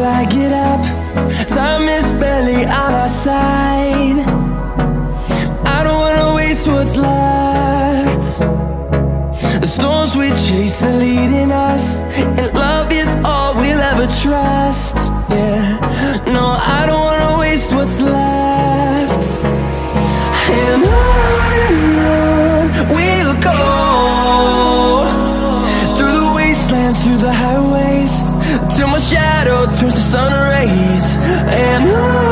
I get up. Time is barely on our side. I don't wanna waste what's left. The storms we chase are leading us, and love is all we'll ever trust. Yeah, no, I don't wanna waste what's left. And on we'll go, through the wastelands, through the highways, till my shadow turns to sun rays. And on